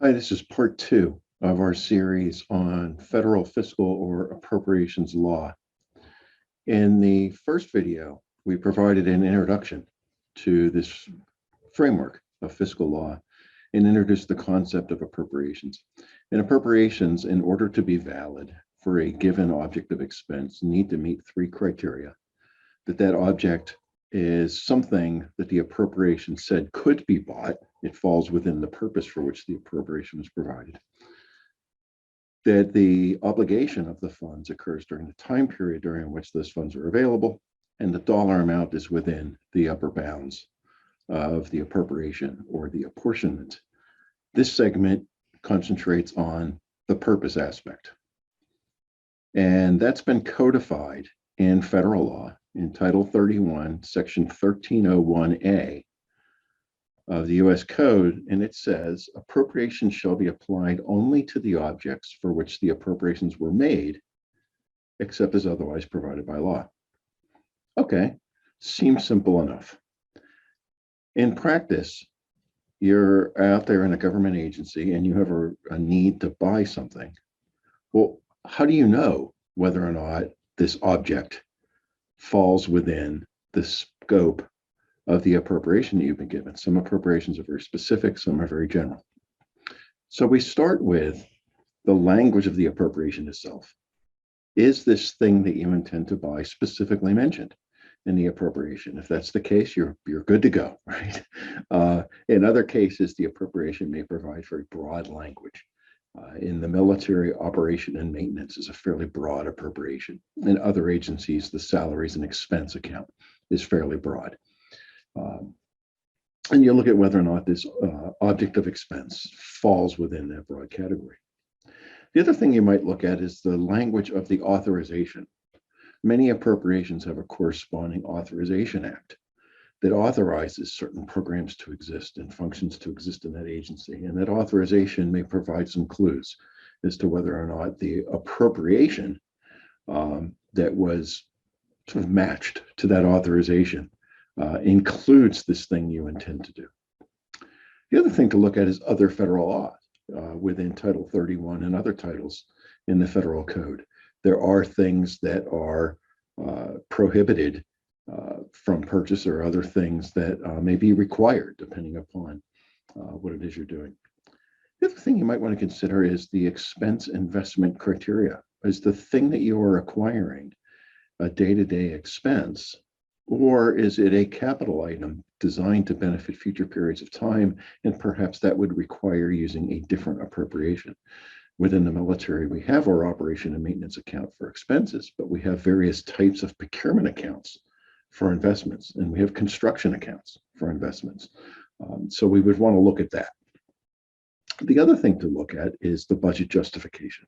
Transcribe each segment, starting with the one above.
Hi, this is part two of our series on federal fiscal or appropriations law. In the first video, we provided an introduction to this framework of fiscal law and introduced the concept of appropriations. And appropriations, in order to be valid for a given object of expense, need to meet three criteria: that object is something that the appropriation said could be bought. It falls within the purpose for which the appropriation was provided. That the obligation of the funds occurs during the time period during which those funds are available, and the dollar amount is within the upper bounds of the appropriation or the apportionment. This segment concentrates on the purpose aspect. And that's been codified in federal law in Title 31, Section 1301A of the U.S. Code, and it says appropriations shall be applied only to the objects for which the appropriations were made, except as otherwise provided by law. Okay, seems simple enough. In practice, you're out there in a government agency and you have a need to buy something. Well, how do you know whether or not this object falls within the scope of the appropriation that you've been given? Some appropriations are very specific, some are very general. So we start with the language of the appropriation itself. Is this thing that you intend to buy specifically mentioned in the appropriation? If that's the case, you're good to go, right? In other cases, the appropriation may provide very broad language. In the military, operation and maintenance is a fairly broad appropriation. In other agencies, the salaries and expense account is fairly broad. And you look at whether or not this object of expense falls within that broad category. The other thing you might look at is the language of the authorization. Many appropriations have a corresponding authorization act that authorizes certain programs to exist and functions to exist in that agency. And that authorization may provide some clues as to whether or not the appropriation that was sort of matched to that authorization includes this thing you intend to do. The other thing to look at is other federal law within Title 31 and other titles in the federal code. There are things that are prohibited from purchase, or other things that may be required depending upon what it is you're doing. The other thing you might want to consider is the expense investment criteria. Is the thing that you are acquiring a day-to-day expense, or is it a capital item designed to benefit future periods of time, and perhaps that would require using a different appropriation? Within the military, we have our operation and maintenance account for expenses, but we have various types of procurement accounts for investments, and we have construction accounts for investments. So we would want to look at that. The other thing to look at is the budget justification.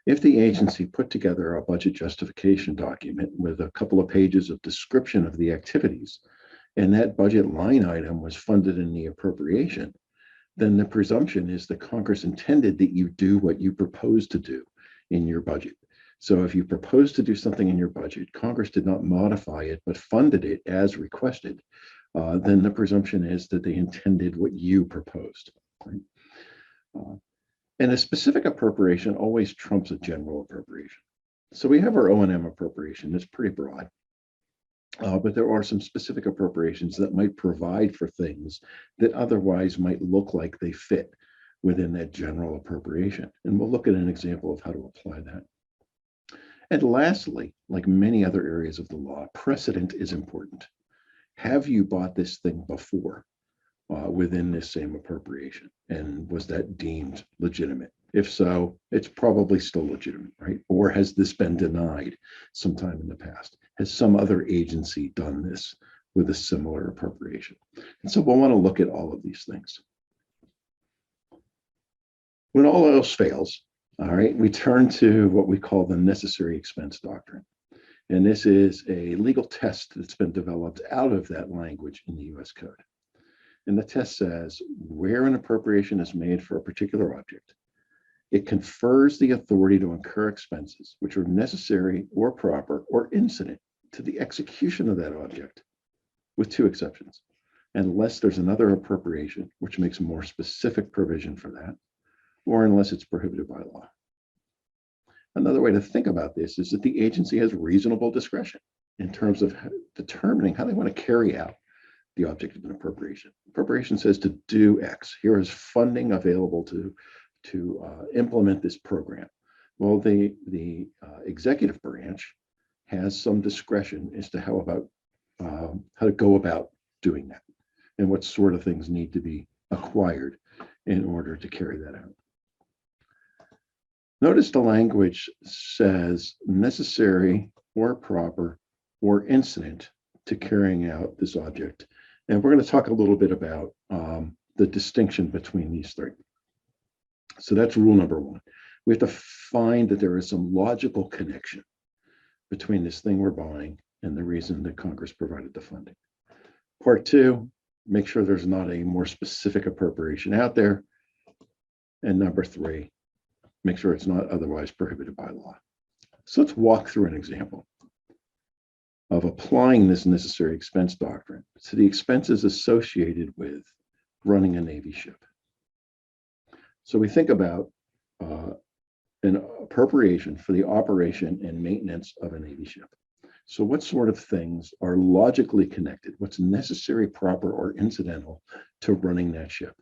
If the agency put together a budget justification document with a couple of pages of description of the activities, and that budget line item was funded in the appropriation, then the presumption is that Congress intended that you do what you propose to do in your budget. So if you propose to do something in your budget, Congress did not modify it, but funded it as requested, then the presumption is that they intended what you proposed. Right? And a specific appropriation always trumps a general appropriation. So we have our O&M appropriation that's pretty broad, but there are some specific appropriations that might provide for things that otherwise might look like they fit within that general appropriation. And we'll look at an example of how to apply that. And lastly, like many other areas of the law, precedent is important. Have you bought this thing before within this same appropriation? And was that deemed legitimate? If so, it's probably still legitimate, right? Or has this been denied sometime in the past? Has some other agency done this with a similar appropriation? And so we'll want to look at all of these things. When all else fails, all right, we turn to what we call the necessary expense doctrine. And this is a legal test that's been developed out of that language in the US Code. And the test says where an appropriation is made for a particular object, it confers the authority to incur expenses which are necessary or proper or incident to the execution of that object, with two exceptions, unless there's another appropriation which makes more specific provision for that, or unless it's prohibited by law. Another way to think about this is that the agency has reasonable discretion in terms of determining how they want to carry out the object of an appropriation. Appropriation says to do X. Here is funding available to implement this program. Well, the executive branch has some discretion as to how to go about doing that and what sort of things need to be acquired in order to carry that out. Notice the language says necessary or proper or incident to carrying out this object. And we're going to talk a little bit about the distinction between these three. So that's rule number one. We have to find that there is some logical connection between this thing we're buying and the reason that Congress provided the funding. Part two, make sure there's not a more specific appropriation out there. And number three, make sure it's not otherwise prohibited by law. So let's walk through an example of applying this necessary expense doctrine to the expenses associated with running a Navy ship. So we think about an appropriation for the operation and maintenance of a Navy ship. So what sort of things are logically connected? What's necessary, proper, or incidental to running that ship?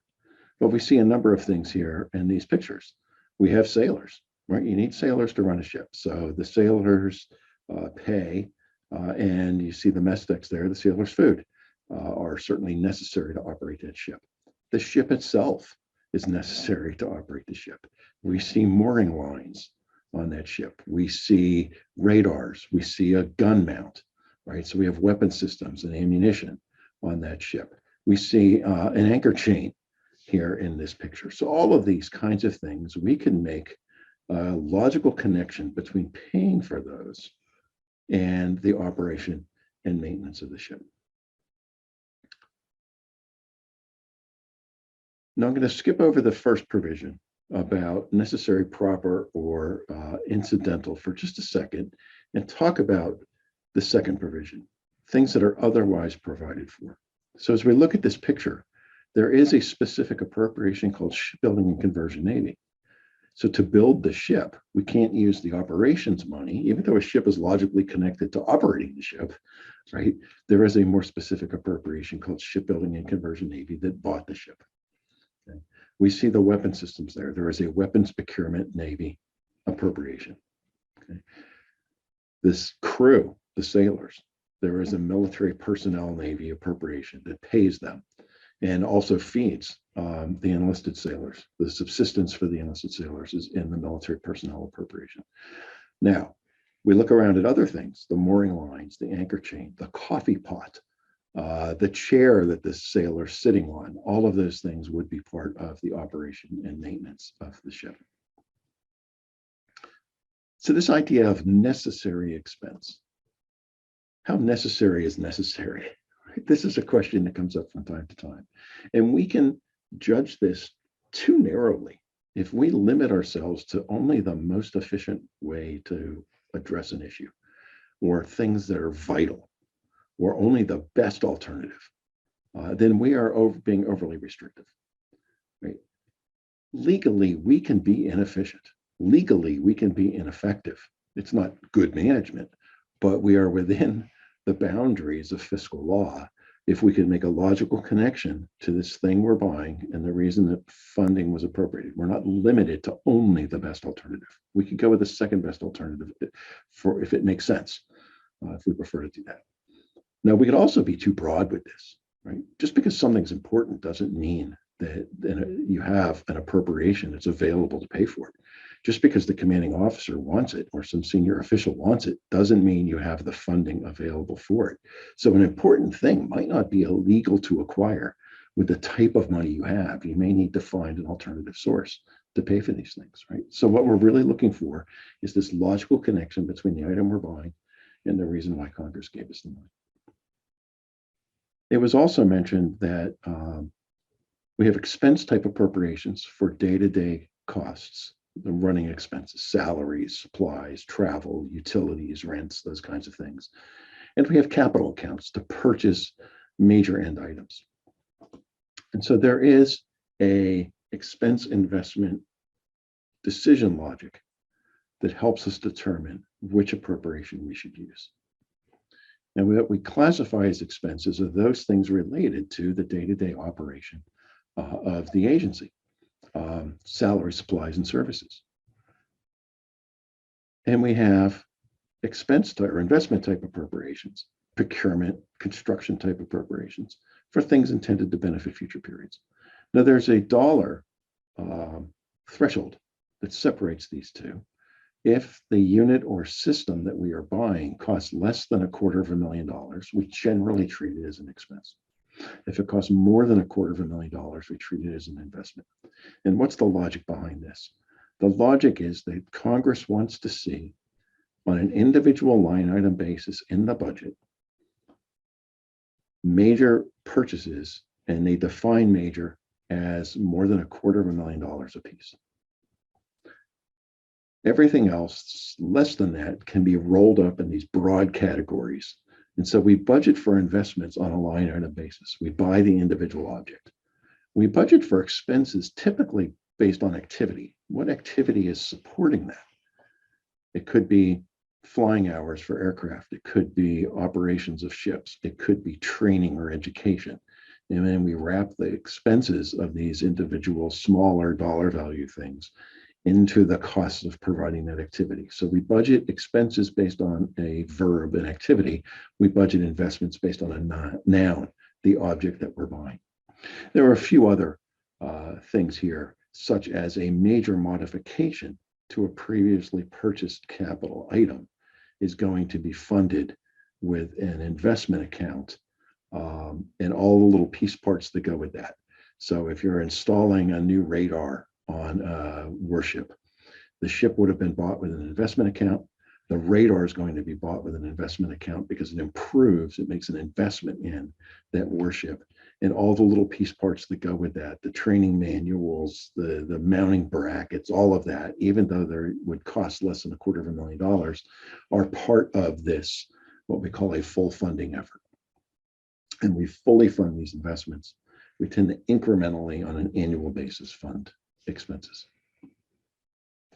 Well, we see a number of things here in these pictures. We have sailors, right? You need sailors to run a ship. So the sailors' pay, and you see the mess decks there, the sailors' food are certainly necessary to operate that ship. The ship itself is necessary to operate the ship. We see mooring lines on that ship. We see radars. We see a gun mount, right? So we have weapon systems and ammunition on that ship. We see an anchor chain here in this picture. So all of these kinds of things, we can make a logical connection between paying for those and the operation and maintenance of the ship. Now I'm going to skip over the first provision about necessary, proper, or incidental for just a second and talk about the second provision, things that are otherwise provided for. So as we look at this picture, there is a specific appropriation called Shipbuilding and Conversion Navy. So to build the ship, we can't use the operations money, even though a ship is logically connected to operating the ship, right? There is a more specific appropriation called Shipbuilding and Conversion Navy that bought the ship. Okay. We see the weapon systems there. There is a Weapons Procurement Navy appropriation. Okay. This crew, the sailors, there is a Military Personnel Navy appropriation that pays them and also feeds the enlisted sailors. The subsistence for the enlisted sailors is in the Military Personnel Appropriation. Now, we look around at other things, the mooring lines, the anchor chain, the coffee pot, the chair that the sailor's sitting on, all of those things would be part of the operation and maintenance of the ship. So this idea of necessary expense, how necessary is necessary? This is a question that comes up from time to time. And we can judge this too narrowly if we limit ourselves to only the most efficient way to address an issue, or things that are vital, or only the best alternative. Then we are being overly restrictive. Right? Legally, we can be inefficient. Legally, we can be ineffective. It's not good management, but we are within the boundaries of fiscal law if we can make a logical connection to this thing we're buying and the reason that funding was appropriated. We're not limited to only the best alternative. We could go with the second best alternative for if it makes sense, if we prefer to do that. Now, we could also be too broad with this, right? Just because something's important doesn't mean that you have an appropriation that's available to pay for it. Just because the commanding officer wants it or some senior official wants it doesn't mean you have the funding available for it. So an important thing might not be illegal to acquire with the type of money you have. You may need to find an alternative source to pay for these things, right? So what we're really looking for is this logical connection between the item we're buying and the reason why Congress gave us the money. It was also mentioned that we have expense type appropriations for day-to-day costs, the running expenses, salaries, supplies, travel, utilities, rents, those kinds of things. And we have capital accounts to purchase major end items. And so there is a expense investment decision logic that helps us determine which appropriation we should use. And what we classify as expenses are those things related to the day-to-day operation of the agency, salary, supplies, and services. And we have expense type or investment type appropriations, procurement, construction type appropriations for things intended to benefit future periods. Now, there's a dollar threshold that separates these two. If the unit or system that we are buying costs less than $250,000, we generally treat it as an expense. If it costs more than $250,000, we treat it as an investment. And what's the logic behind this? The logic is that Congress wants to see on an individual line item basis in the budget major purchases, and they define major as more than $250,000 a piece. Everything else less than that can be rolled up in these broad categories. And so we budget for investments on a line item basis. We buy the individual object. We budget for expenses typically based on activity. What activity is supporting that? It could be flying hours for aircraft. It could be operations of ships. It could be training or education. And then we wrap the expenses of these individual smaller dollar value things into the cost of providing that activity. So we budget expenses based on a verb, an activity. We budget investments based on a noun, the object that we're buying. There are a few other things here, such as a major modification to a previously purchased capital item is going to be funded with an investment account and all the little piece parts that go with that. So if you're installing a new radar on a warship, the ship would have been bought with an investment account. The radar is going to be bought with an investment account because it improves, it makes an investment in that warship. And all the little piece parts that go with that, the training manuals, the mounting brackets, all of that, even though they would cost less than $250,000, are part of this, what we call a full funding effort. And we fully fund these investments. We tend to incrementally on an annual basis fund expenses.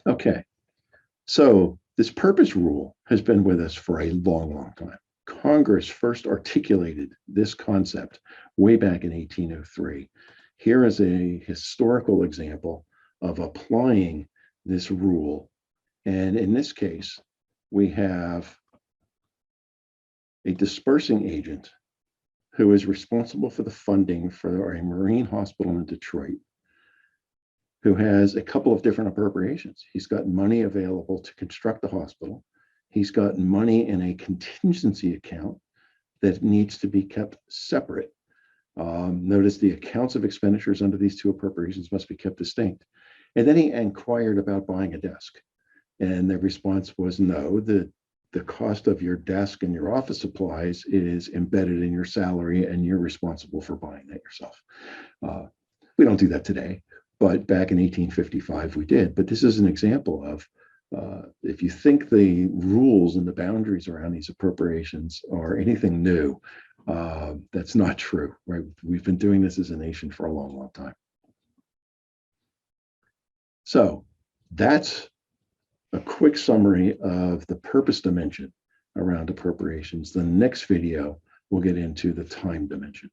Okay, so this purpose rule has been with us for a long, long time. Congress first articulated this concept way back in 1803. Here is a historical example of applying this rule. And in this case, we have a dispersing agent who is responsible for the funding for a Marine hospital in Detroit, who has a couple of different appropriations. He's got money available to construct the hospital. He's got money in a contingency account that needs to be kept separate. Notice the accounts of expenditures under these two appropriations must be kept distinct. And then he inquired about buying a desk. And the response was no, the cost of your desk and your office supplies is embedded in your salary and you're responsible for buying that yourself. We don't do that today, but back in 1855 we did. But this is an example of if you think the rules and the boundaries around these appropriations are anything new, that's not true, right? We've been doing this as a nation for a long, long time. So that's a quick summary of the purpose dimension around appropriations. The next video, we'll get into the time dimension.